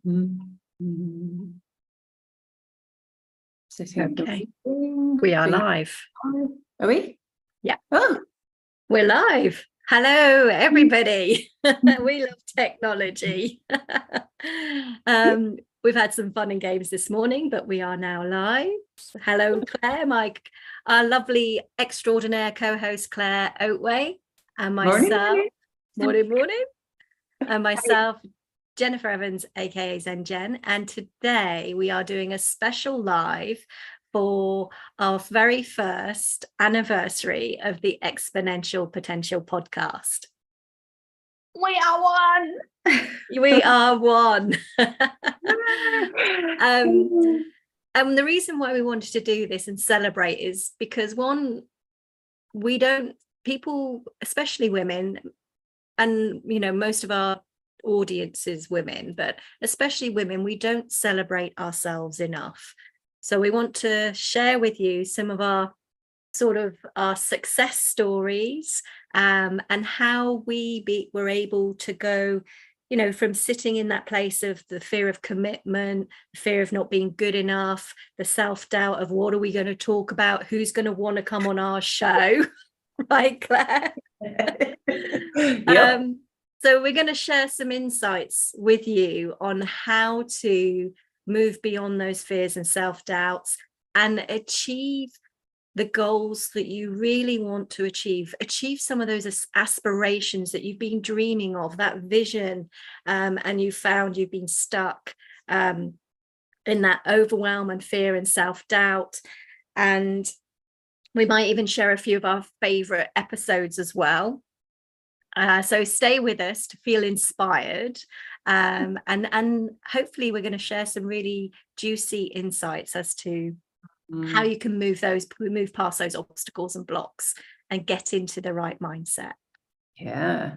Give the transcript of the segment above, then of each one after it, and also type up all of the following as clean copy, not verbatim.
Okay. We are live. Are we? Yeah. Oh. We're live. Hello, everybody. We love technology. We've had some fun and games this morning, but we are now live. Hello, Claire, our lovely extraordinaire co-host Claire Oatway, and myself. Morning. And myself, Jennifer Evans, aka Zen Jen. And today we are doing a special live for our very first anniversary of the Exponential Potential Podcast. We are one. We are one. And the reason why we wanted to do this and celebrate is because people, especially women, and most of our audience is women, but especially women, we don't celebrate ourselves enough. So we want to share with you some of our success stories, and how we were able to go, from sitting in that place of the fear of commitment, the fear of not being good enough, the self-doubt of what are we going to talk about, who's going to want to come on our show. Right, Claire? Yep. So we're going to share some insights with you on how to move beyond those fears and self-doubts and achieve the goals that you really want to achieve some of those aspirations that you've been dreaming of, that vision, and you found you've been stuck in that overwhelm and fear and self-doubt. And we might even share a few of our favorite episodes as well. So stay with us to feel inspired, and hopefully we're going to share some really juicy insights as to how you can move past those obstacles and blocks and get into the right mindset. Yeah.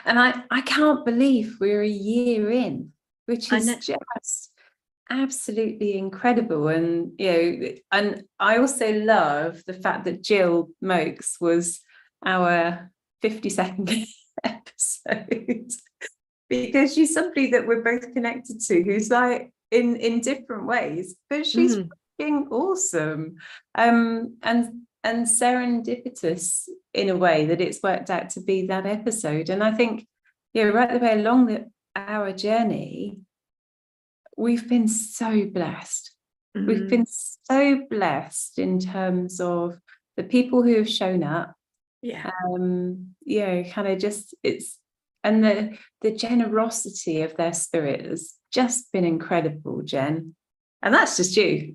And I can't believe we're a year in, which is just absolutely incredible. And and I also love the fact that Jill Mokes was our 52nd episode, because she's somebody that we're both connected to, who's like in different ways, but she's fucking awesome, and serendipitous in a way that it's worked out to be that episode. And I think right the way along our journey, we've been so blessed. We've been so blessed in terms of the people who have shown up. Kind of just and the generosity of their spirit has just been incredible, Jen. And that's just you.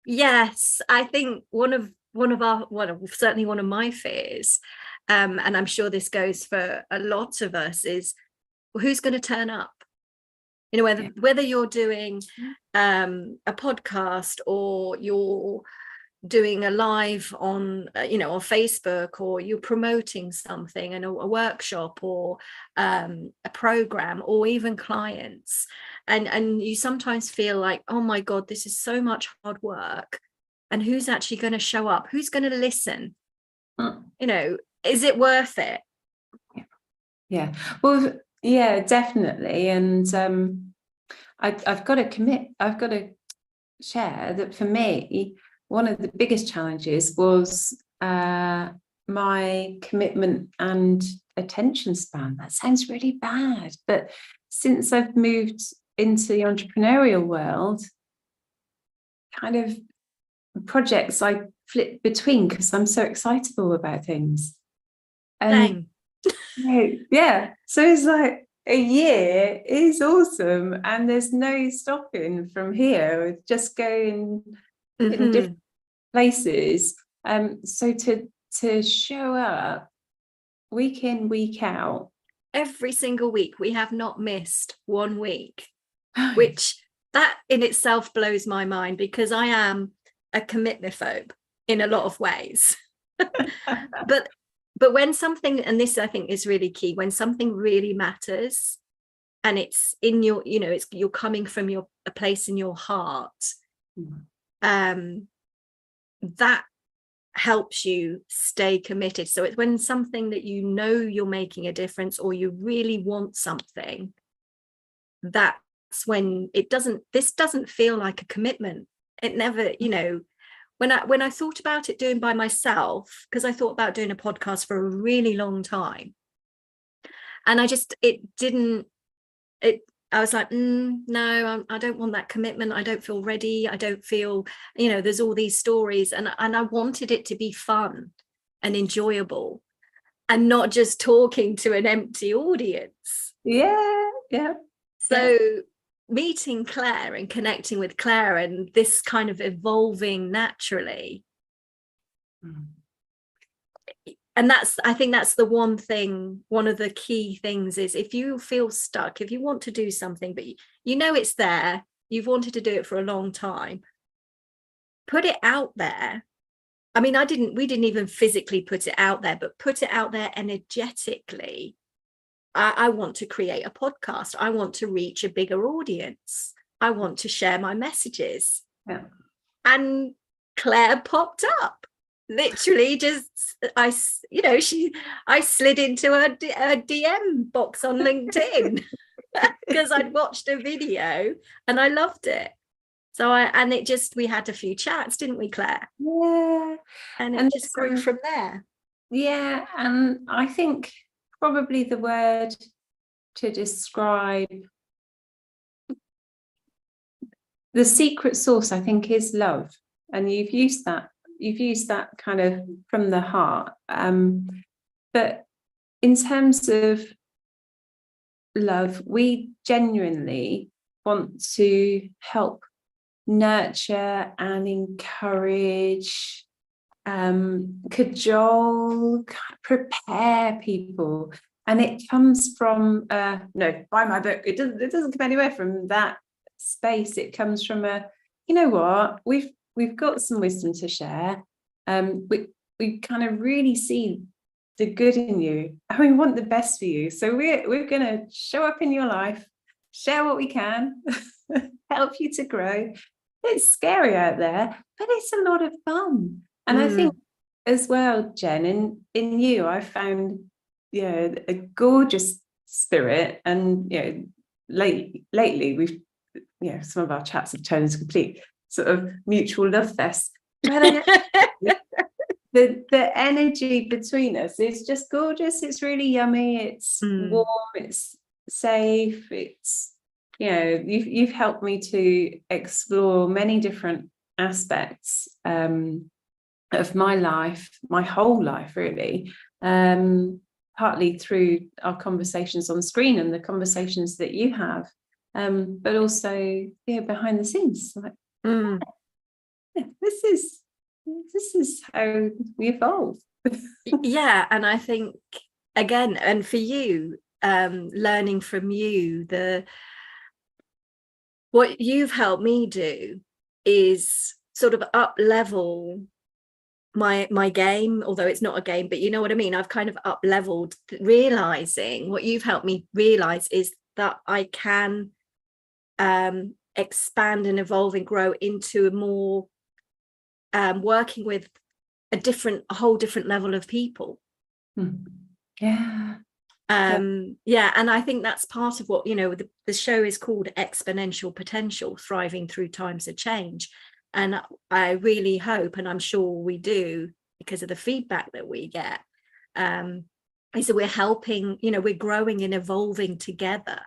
Yes, I think certainly one of my fears, and I'm sure this goes for a lot of us, is who's going to turn up. Whether you're doing a podcast or you're doing a live on on Facebook, or you're promoting something and a workshop or a program, or even clients, and you sometimes feel like, oh my God, this is so much hard work, and who's actually going to show up, who's going to listen? Is it worth it? Well, definitely. And I've got to share that for me, one of the biggest challenges was my commitment and attention span. That sounds really bad, but since I've moved into the entrepreneurial world, kind of projects I flip between because I'm so excitable about things. And so it's like a year is awesome, and there's no stopping from here. It's just going in different places. So to show up week in, week out, every single week, we have not missed 1 week, which that in itself blows my mind, because I am a commitment-phobe in a lot of ways. But when something, and this I think is really key, when something really matters and it's in your, you're coming from a place in your heart, that helps you stay committed. So it's when something that you know you're making a difference, or you really want something, that's when this doesn't feel like a commitment. It never, when I thought about it doing by myself, because I thought about doing a podcast for a really long time, and I was like, no, I don't want that commitment. I don't feel ready. I don't feel, there's all these stories, and I wanted it to be fun and enjoyable, and not just talking to an empty audience. Yeah. So meeting Claire and connecting with Claire, and this kind of evolving naturally. And I think that's the one of the key things is, if you feel stuck, if you want to do something, but it's there, you've wanted to do it for a long time, put it out there. I mean, we didn't even physically put it out there, but put it out there energetically. I want to create a podcast. I want to reach a bigger audience. I want to share my messages. Yeah. And Claire popped up. Literally I slid into a DM box on LinkedIn because I'd watched a video and I loved it. So we had a few chats, didn't we, Claire? Yeah. And it just grew from there. Yeah. And I think probably the word to describe the secret sauce, I think, is love. And you've used that kind of from the heart. But in terms of love, we genuinely want to help nurture and encourage, cajole, prepare people. And it comes from buy my book. It doesn't come anywhere from that space. It comes from we've got some wisdom to share. We kind of really see the good in you, and we want the best for you. So we're going to show up in your life, share what we can, help you to grow. It's scary out there, but it's a lot of fun. And I think as well, Jen, in you, I found a gorgeous spirit. And lately we've some of our chats have turned into complete sort of mutual love fest. But the energy between us is just gorgeous. It's really yummy. It's warm. It's safe. It's you've helped me to explore many different aspects of my life, my whole life, really. Partly through our conversations on screen and the conversations that you have, but also behind the scenes. Like, this is how we evolve. Yeah, and I think again, and for you, learning from you, what you've helped me do is sort of up level my game, although it's not a game, but you know what I mean. I've kind of up leveled, realizing what you've helped me realize is that I can expand and evolve and grow into a more working with a whole different level of people. Yeah. And I think that's part of what the show is called Exponential Potential, Thriving Through Times of Change. And I really hope, and I'm sure we do because of the feedback that we get, is that we're helping, we're growing and evolving together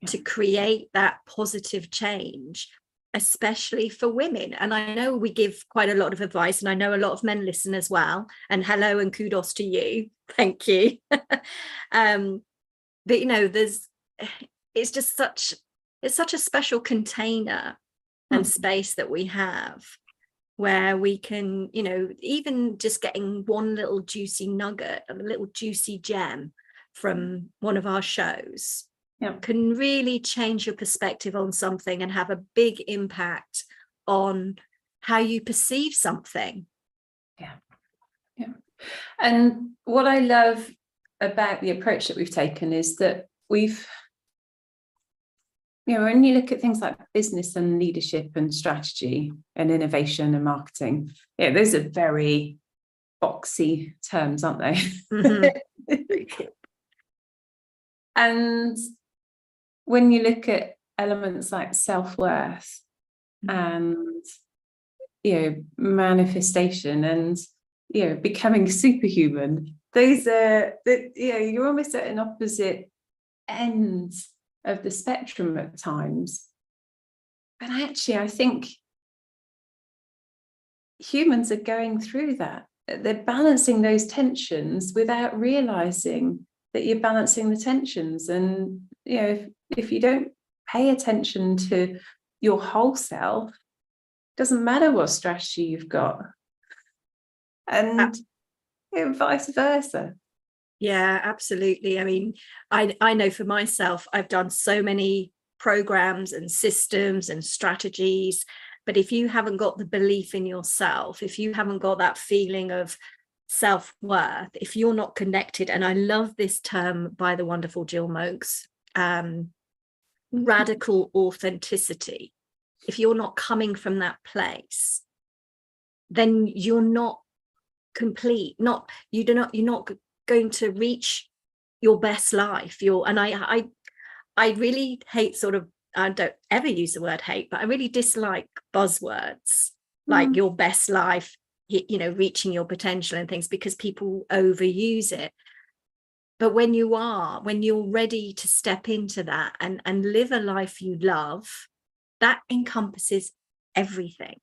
to create that positive change, especially for women. And I know we give quite a lot of advice, and I know a lot of men listen as well. And hello and kudos to you. Thank you. But it's just such a special container and space that we have, where we can, even just getting one little juicy nugget, a little juicy gem from one of our shows can really change your perspective on something and have a big impact on how you perceive something. Yeah. And what I love about the approach that we've taken is that we've, when you look at things like business and leadership and strategy and innovation and marketing, those are very boxy terms, aren't they? Mm-hmm. And when you look at elements like self-worth and, manifestation and, becoming superhuman, those are, you're almost at an opposite ends of the spectrum at times. But actually, I think humans are going through that. They're balancing those tensions without realizing that you're balancing the tensions. And, if you don't pay attention to your whole self, it doesn't matter what strategy you've got. And vice versa. Yeah, absolutely. I mean, I know for myself, I've done so many programs and systems and strategies, but if you haven't got the belief in yourself, if you haven't got that feeling of self-worth, if you're not connected, and I love this term by the wonderful Jill Mokes, radical authenticity. If you're not coming from that place, then you're not complete. You're not going to reach your best life. I really hate I don't ever use the word hate, but I really dislike buzzwords like your best life, reaching your potential and things, because people overuse it. But when you're ready to step into that and live a life you love, that encompasses everything.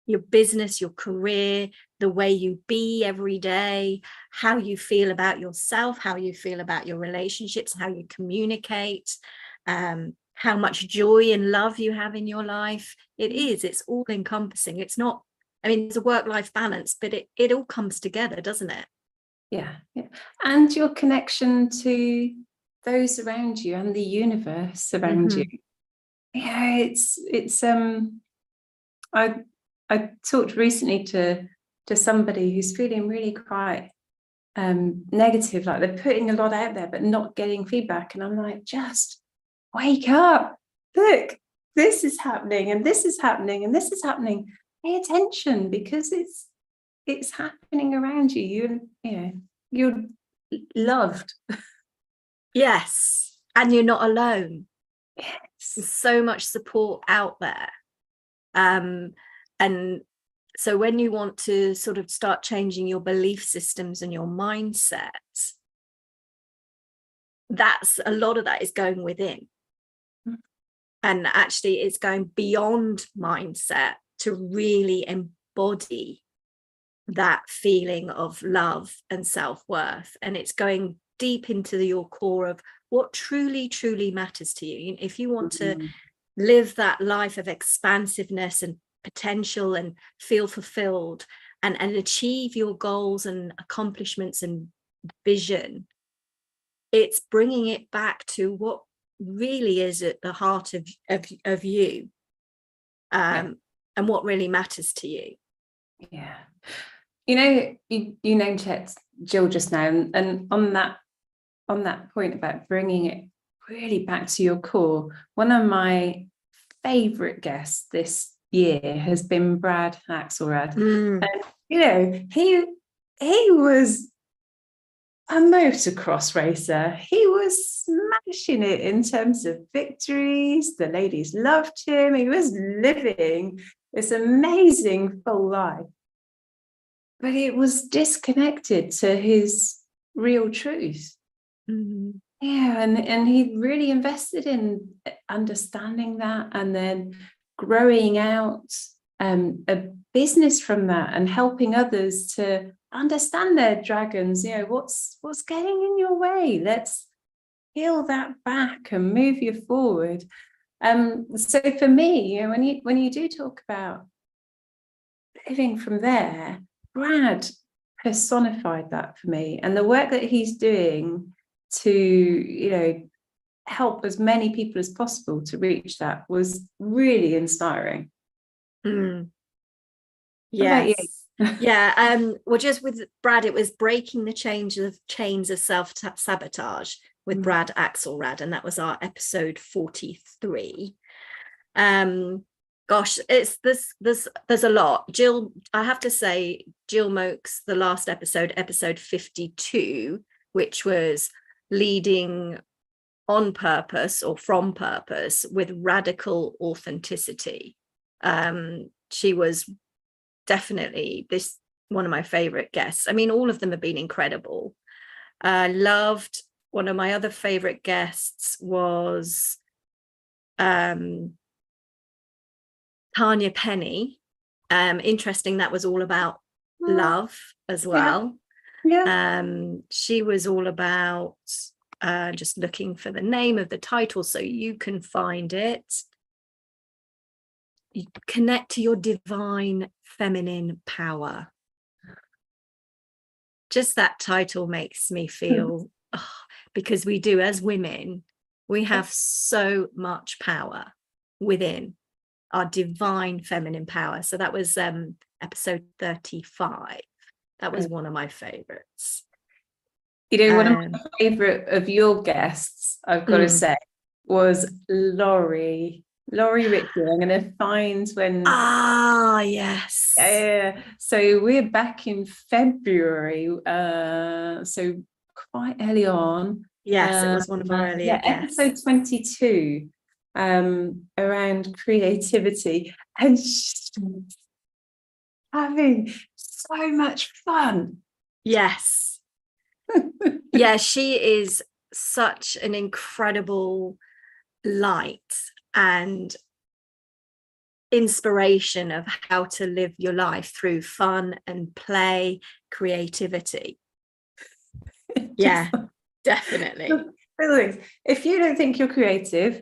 Your business, your career, the way you be every day, how you feel about yourself, how you feel about your relationships, how you communicate, how much joy and love you have in your life. It's all encompassing. It's not, it's a work-life balance, but it all comes together, doesn't it? Yeah. And your connection to those around you and the universe around you. Yeah, it's I talked recently to somebody who's feeling really quite negative, like they're putting a lot out there but not getting feedback, and I'm like, just wake up, look, this is happening and this is happening and this is happening, pay attention, because it's happening around you. You're loved. Yes, and you're not alone. Yes. There's so much support out there. And so when you want to sort of start changing your belief systems and your mindset, that's a lot of that is going within. And actually it's going beyond mindset to really embody that feeling of love and self-worth. And it's going deep into your core of what truly, truly matters to you. If you want to live that life of expansiveness and potential and feel fulfilled and achieve your goals and accomplishments and vision, it's bringing it back to what really is at the heart of you, and what really matters to you. Yeah. You name-checked Jill just now, and on that point about bringing it really back to your core, one of my favorite guests this year has been Brad Axelrad. And he was a motocross racer. He was smashing it in terms of victories. The ladies loved him. He was living this amazing full life, but it was disconnected to his real truth. Yeah, and he really invested in understanding that, and then growing out a business from that, and helping others to understand their dragons. What's getting in your way? Let's peel that back and move you forward. So for me, when you do talk about living from there, Brad personified that for me, and the work that he's doing to help as many people as possible to reach that was really inspiring. Yes. Well, just with Brad, it was breaking the chains of self-sabotage with Brad Axelrad, and that was our episode 43. Gosh, it's there's a lot. Jill, I have to say, Jill Moak's the last episode 52, which was leading on purpose or from purpose with radical authenticity. She was definitely one of my favorite guests. I mean, all of them have been incredible. Loved one of my other favorite guests was Tanya Penny. Interesting, that was all about love as well. She was all about just looking for the name of the title so you can find it. You connect to your divine feminine power. Just that title makes me feel because we do, as women, we have so much power within our divine feminine power. So that was episode 35. That was one of my favorites. You know, one of my favorite of your guests, I've got to say, was Laurie Ritchie. I'm going to find when. Yes. Yeah. So we're back in February. So quite early on. Yes, it was one of our earlier guests. Episode 22. Around creativity, and she's having so much fun. Yes. Yeah, she is such an incredible light and inspiration of how to live your life through fun and play, creativity. Yeah, definitely. If you don't think you're creative,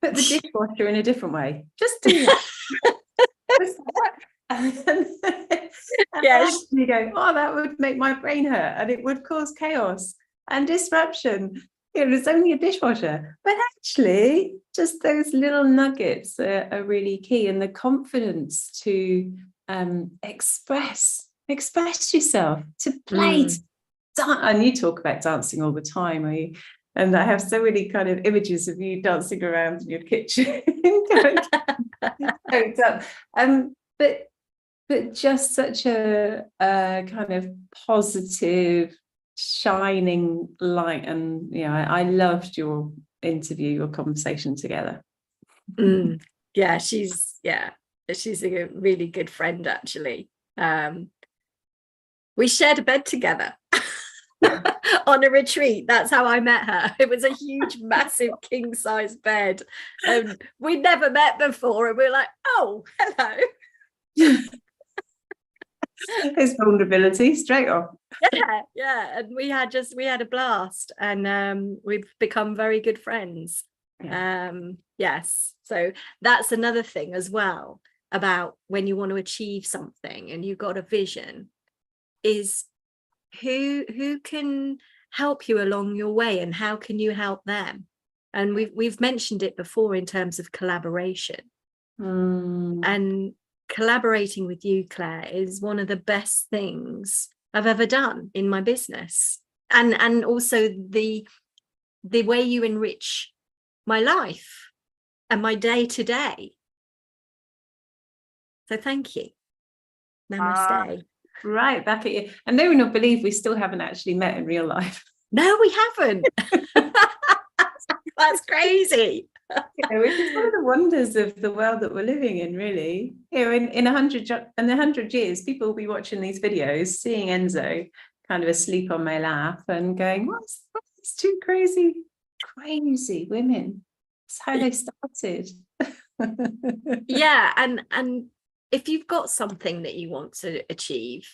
put the dishwasher in a different way. Just do that. Yes. You go, that would make my brain hurt and it would cause chaos and disruption. It's only a dishwasher. But actually, just those little nuggets are really key, and the confidence to express yourself, to play. And you talk about dancing all the time, and I have so many kind of images of you dancing around in your kitchen. But just such a kind of positive, shining light. And I loved your interview, your conversation together. Yeah, she's a really good friend, actually. We shared a bed together. On a retreat. That's how I met her. It was a huge, massive king-size bed, and we'd never met before, and we were like, oh, hello. There's vulnerability straight off. Yeah, and we had a blast, and we've become very good friends. Yes, so that's another thing as well about when you want to achieve something and you've got a vision, is who can help you along your way, and how can you help them? And we've mentioned it before in terms of collaboration. And collaborating with you, Claire, is one of the best things I've ever done in my business, and also the way you enrich my life and my day to day. So thank you. Namaste. Right back at you. And no one will believe we still haven't actually met in real life. No, we haven't. That's crazy. Which is one of the wonders of the world that we're living in, really. In 100 years, people will be watching these videos, seeing Enzo kind of asleep on my lap and going, what's these two crazy women? That's how they started. Yeah, and if you've got something that you want to achieve,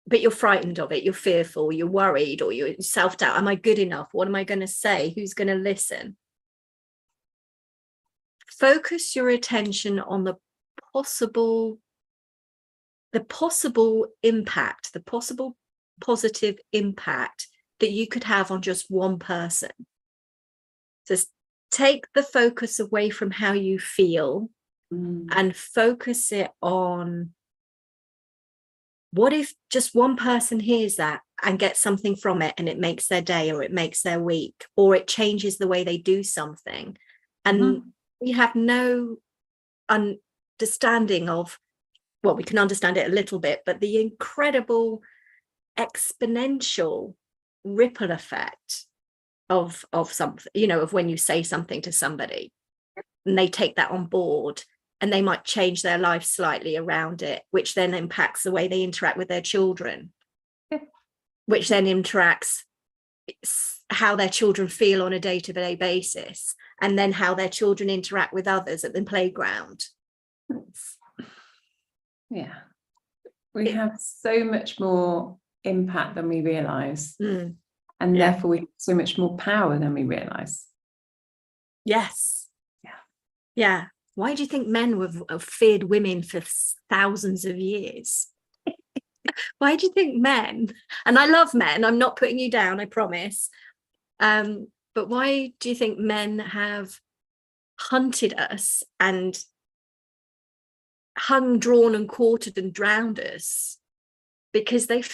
but you're frightened of it, you're fearful, you're worried, or you're self-doubt, am I good enough? What am I going to say? Who's going to listen? Focus your attention on the possible impact, the possible positive impact that you could have on just one person. Just take the focus away from how you feel and focus it on, what if just one person hears that and gets something from it, and it makes their day, or it makes their week, or it changes the way they do something, and we have no understanding of, well, we can understand it a little bit, but the incredible exponential ripple effect of something, you know, of when you say something to somebody and they take that on board, and they might change their life slightly around it, which then impacts the way they interact with their children, which then interacts how their children feel on a day-to-day basis, and then how their children interact with others at the playground. Yeah, we have so much more impact than we realize, and therefore we have so much more power than we realize. Yes. Yeah. Why do you think men have feared women for thousands of years? Why do you think men, and I love men, I'm not putting you down, I promise, but why do you think men have hunted us and hung, drawn and quartered and drowned us? Because they've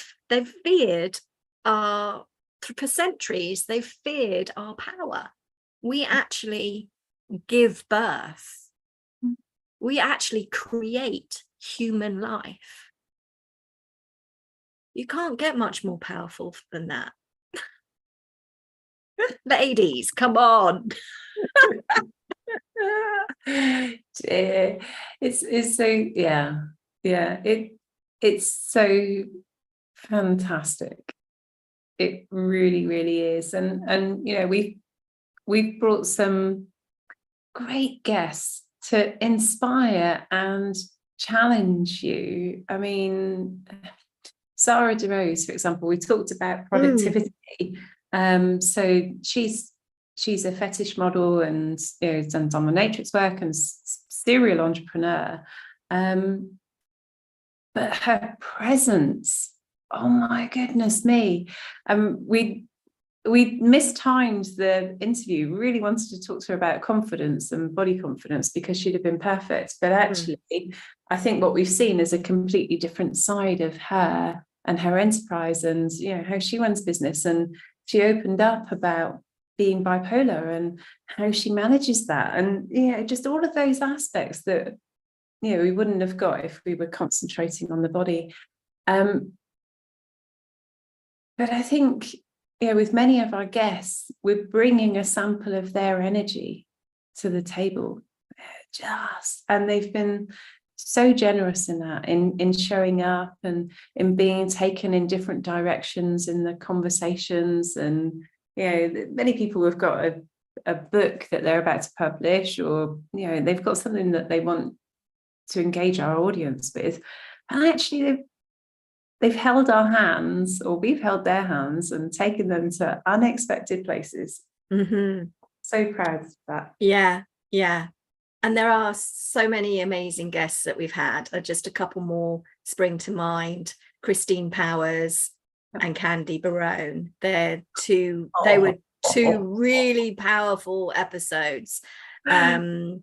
feared our, for centuries, they've feared our power. We actually give birth. We actually create human life. You can't get much more powerful than that. Ladies, come on. It's so it's so fantastic. It really, really is. And you know, we've brought some great guests to inspire and challenge you. I mean, Sarah DeRose, for example, we talked about productivity. So she's a fetish model, and you know, done dominatrix work and serial entrepreneur. But her presence, oh my goodness me. We mistimed the interview. We really wanted to talk to her about confidence and body confidence because she'd have been perfect. But actually, I think what we've seen is a completely different side of her and her enterprise, and you know, how she runs business. And she opened up about being bipolar and how she manages that, and you know, just all of those aspects that, you know, we wouldn't have got if we were concentrating on the body. But I think, you know, with many of our guests, we're bringing a sample of their energy to the table, and they've been so generous in that, in showing up and in being taken in different directions in the conversations. And you know, many people have got a book that they're about to publish, or you know, they've got something that they want to engage our audience with, and actually they've held our hands, or we've held their hands, and taken them to unexpected places. So proud of that. Yeah. And there are so many amazing guests that we've had. Just a couple more spring to mind. Christine Powers and Candy Barone. They were two really powerful episodes. Candy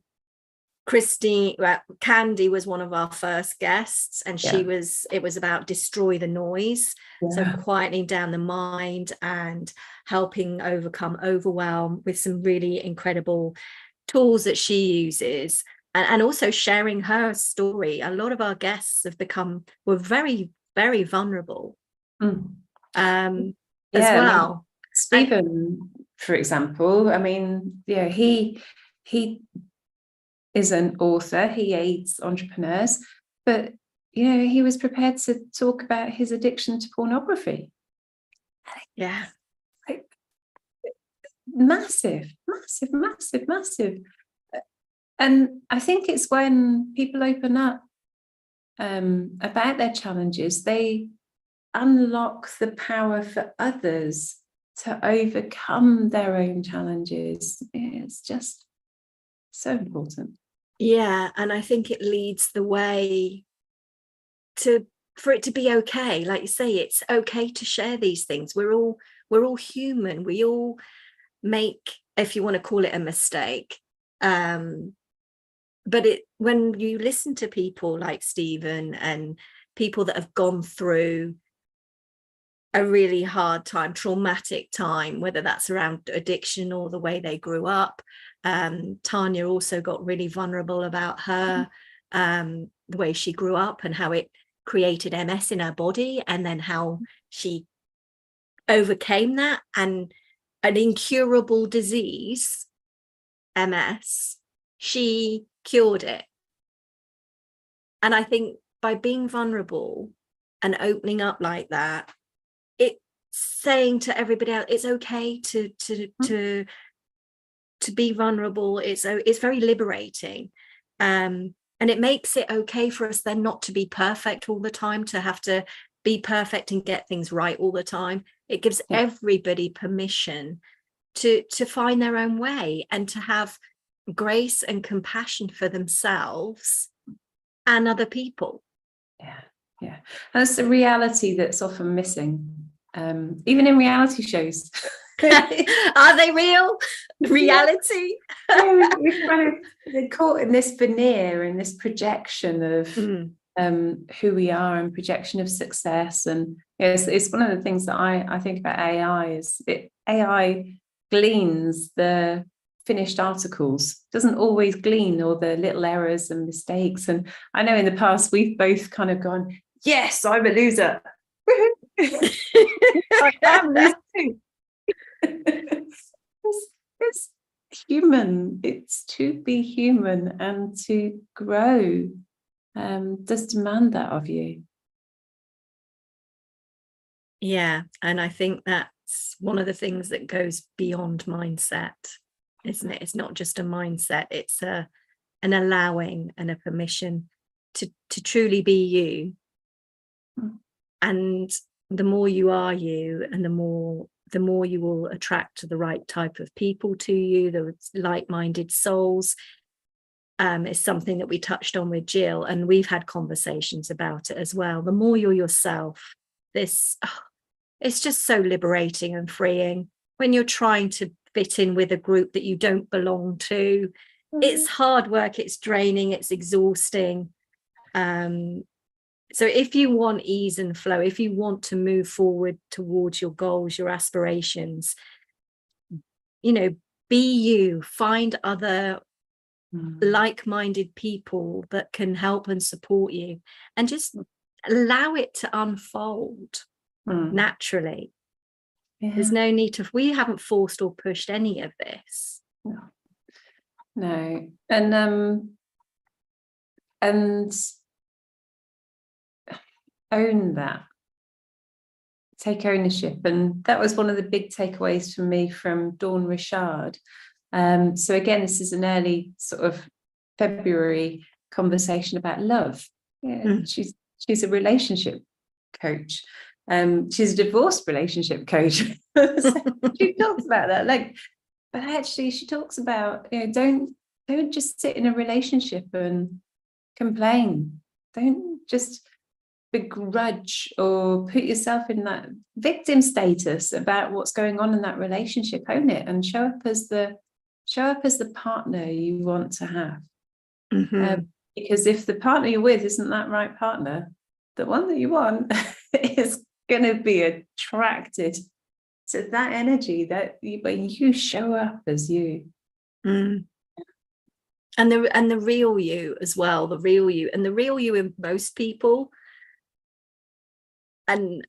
was one of our first guests, and it was about destroy the noise. So quietening down the mind and helping overcome overwhelm with some really incredible tools that she uses, and also sharing her story. A lot of our guests were very, very vulnerable as well. Stephen, for example, I mean, yeah, he is an author, he aids entrepreneurs, but you know, he was prepared to talk about his addiction to pornography. Like, massive. And I think it's when people open up about their challenges, they unlock the power for others to overcome their own challenges. It's just so important. Yeah, and I think it leads the way for it to be okay. Like you say, it's okay to share these things. We're all human. We all make, if you want to call it a mistake, but when you listen to people like Stephen and people that have gone through a really hard time, traumatic time, whether that's around addiction or the way they grew up. Tanya also got really vulnerable about her, the way she grew up and how it created MS in her body, and then how she overcame that, and an incurable disease, MS, she cured it. And I think by being vulnerable and opening up like that, it's saying to everybody else, it's okay to be vulnerable. It's very liberating. And it makes it okay for us then not to be perfect all the time, to have to be perfect and get things right all the time. It gives everybody permission to find their own way and to have grace and compassion for themselves and other people. Yeah. And it's the reality that's often missing, even in reality shows. Are they real? Reality? We've kind of caught in this veneer and this projection of who we are, and projection of success. And it's one of the things that I think about AI is AI gleans the finished articles, doesn't always glean all the little errors and mistakes. And I know in the past we've both kind of gone, yes, I'm a loser. I am a loser too. It's human. It's to be human and to grow does demand that of you. Yeah, and I think that's one of the things that goes beyond mindset, isn't it? It's not just a mindset, it's an allowing and a permission to truly be you. And the more you are you, and the more you will attract the right type of people to you, the like-minded souls. Is something that we touched on with Jill, and we've had conversations about it as well. The more you're yourself, it's just so liberating and freeing. When you're trying to fit in with a group that you don't belong to, it's hard work, it's draining, it's exhausting. So if you want ease and flow, if you want to move forward towards your goals, your aspirations, be you, find other like-minded people that can help and support you, and just allow it to unfold naturally. There's no need to, we haven't forced or pushed any of this. No. And own that, take ownership. And that was one of the big takeaways for me from Dawn Richard. So again, this is an early sort of February conversation about love. She's a relationship coach. She's a divorced relationship coach. So she talks about that, but actually she talks about, don't just sit in a relationship and complain. Don't just begrudge or put yourself in that victim status about what's going on in that relationship. Own it and show up as the partner you want to have. Because if the partner you're with isn't that right partner, the one that you want is going to be attracted to that energy when you show up as you. And the real you as well, the real you in most people. And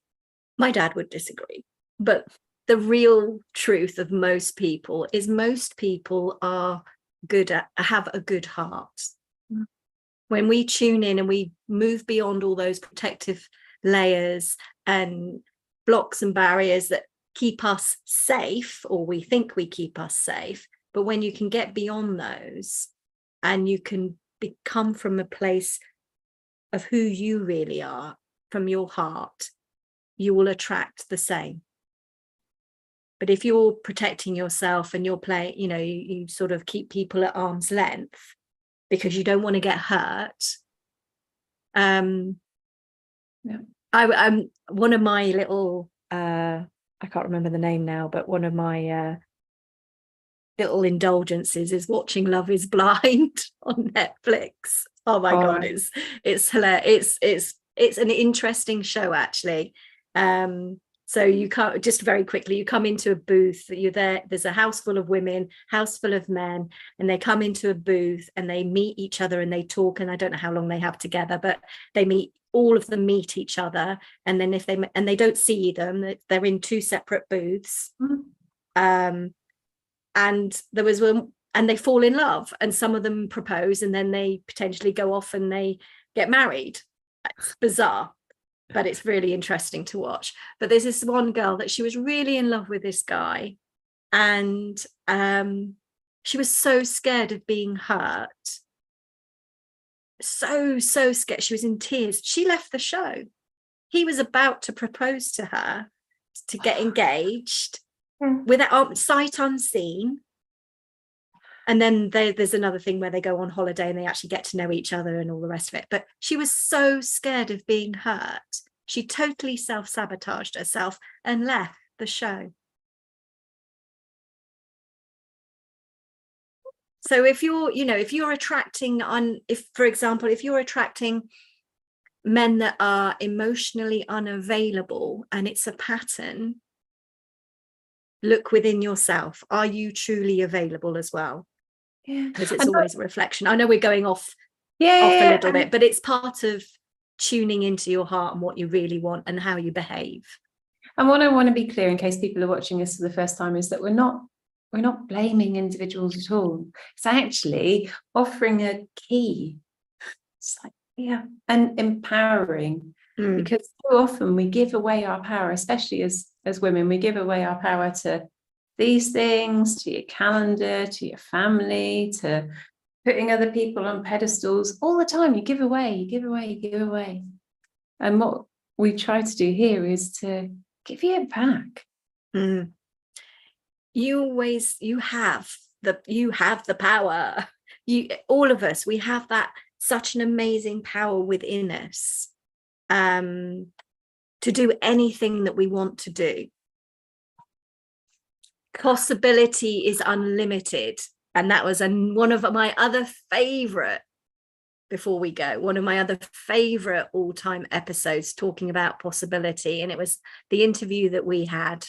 my dad would disagree, but the real truth of most people is most people are have a good heart. When we tune in and we move beyond all those protective layers and blocks and barriers that keep us safe, or we think we keep us safe, but when you can get beyond those and you can become from a place of who you really are, from your heart, you will attract the same. But if you're protecting yourself and you're playing, you sort of keep people at arm's length because you don't want to get hurt. I'm one of my little I can't remember the name now, but one of my little indulgences is watching Love is Blind on Netflix. Oh my God, it's hilarious. It's an interesting show, actually. It's So you can't, just very quickly, you come into a booth, you're there, there's a house full of women, house full of men, and they come into a booth and they meet each other and they talk, and I don't know how long they have together, but they meet, all of them meet each other, and then if they don't see them, they're in two separate booths. And there was one, and they fall in love, and some of them propose, and then they potentially go off and they get married. It's bizarre, but it's really interesting to watch. But there's this one girl that she was really in love with this guy, and she was so scared of being hurt, so scared, she was in tears. She left the show. He was about to propose to her, to get engaged, without sight unseen. And then there's another thing where they go on holiday and they actually get to know each other and all the rest of it. But she was so scared of being hurt, she totally self-sabotaged herself and left the show. So if you're attracting for example, if you're attracting men that are emotionally unavailable and it's a pattern, look within yourself. Are you truly available as well? Yeah, because it's always a reflection. I know we're going off a little bit, but it's part of tuning into your heart and what you really want and how you behave. And what I want to be clear, in case people are watching this for the first time, is that we're not blaming individuals at all. It's actually offering a key. It's like, and empowering, because so often we give away our power, especially as women. We give away our power to these things, to your calendar, to your family, to putting other people on pedestals all the time. You give away. And what we try to do here is to give you it back. You have the power. All of us, we have that, such an amazing power within us, to do anything that we want to do. Possibility is unlimited, and that was one of my other favorite, before we go, one of my other favorite all-time episodes talking about possibility, and it was the interview that we had.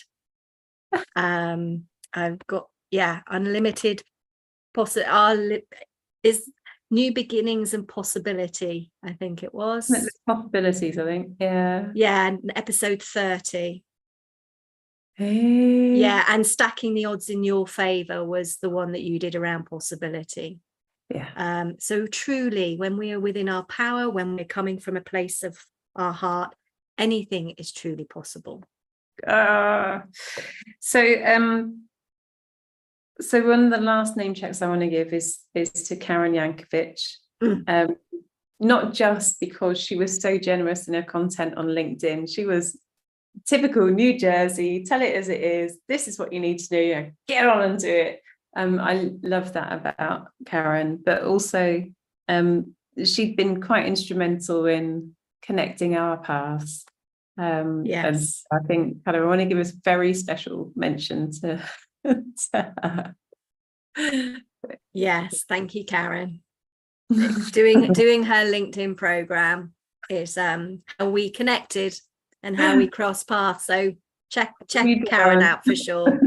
I've got unlimited is new beginnings and possibility, I think it was. Possibilities, I think. Yeah, episode 30. Hey. Yeah, and stacking the odds in your favor was the one that you did around possibility. Yeah. So truly, when we are within our power, when we're coming from a place of our heart, anything is truly possible. So one of the last name checks I want to give is to Karen Yankovic. Not just because she was so generous in her content on LinkedIn. She was typical New Jersey, tell it as it is. This is what you need to do. Get on and do it. I love that about Karen, but also she'd been quite instrumental in connecting our paths. Yes. And I think I want to give a very special mention to her. Yes, thank you, Karen. Doing her LinkedIn program is how we connected and how we cross paths. So check Karen out for sure.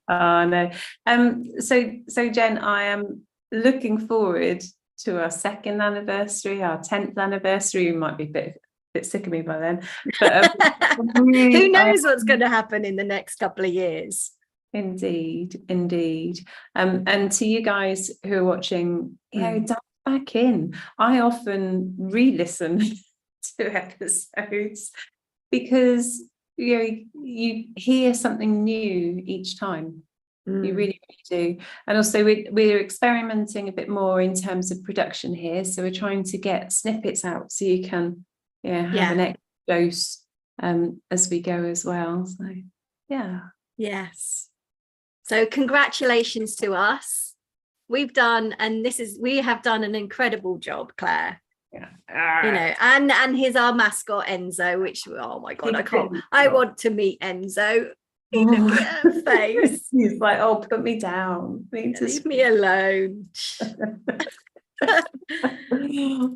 Oh no. So Jen, I am looking forward to our 2nd anniversary, our 10th anniversary. You might be a bit sick of me by then, but who knows what's going to happen in the next couple of years. Indeed. And to you guys who are watching, dive back in. I often re-listen to episodes because you hear something new each time. You really do. And also we're experimenting a bit more in terms of production here, so we're trying to get snippets out so you can have an extra dose as we go as well. So yes, so congratulations to us. We have done an incredible job, Claire. And here's our mascot Enzo, which, oh my god, I want to meet Enzo. Look at her face. He's like, oh, put me down, leave me alone.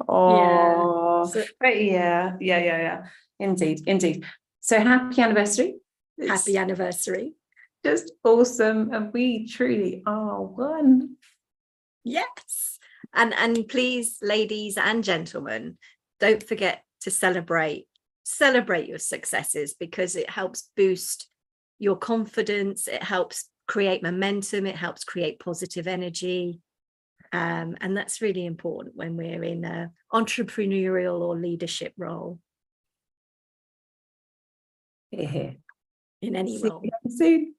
Oh, but yeah, indeed. So happy anniversary. Happy anniversary. Just awesome. And we truly are one. Yes. And please, ladies and gentlemen, don't forget to celebrate your successes, because it helps boost your confidence. It helps create momentum. It helps create positive energy. And that's really important when we're in an entrepreneurial or leadership role. Here. In any See role. you soon.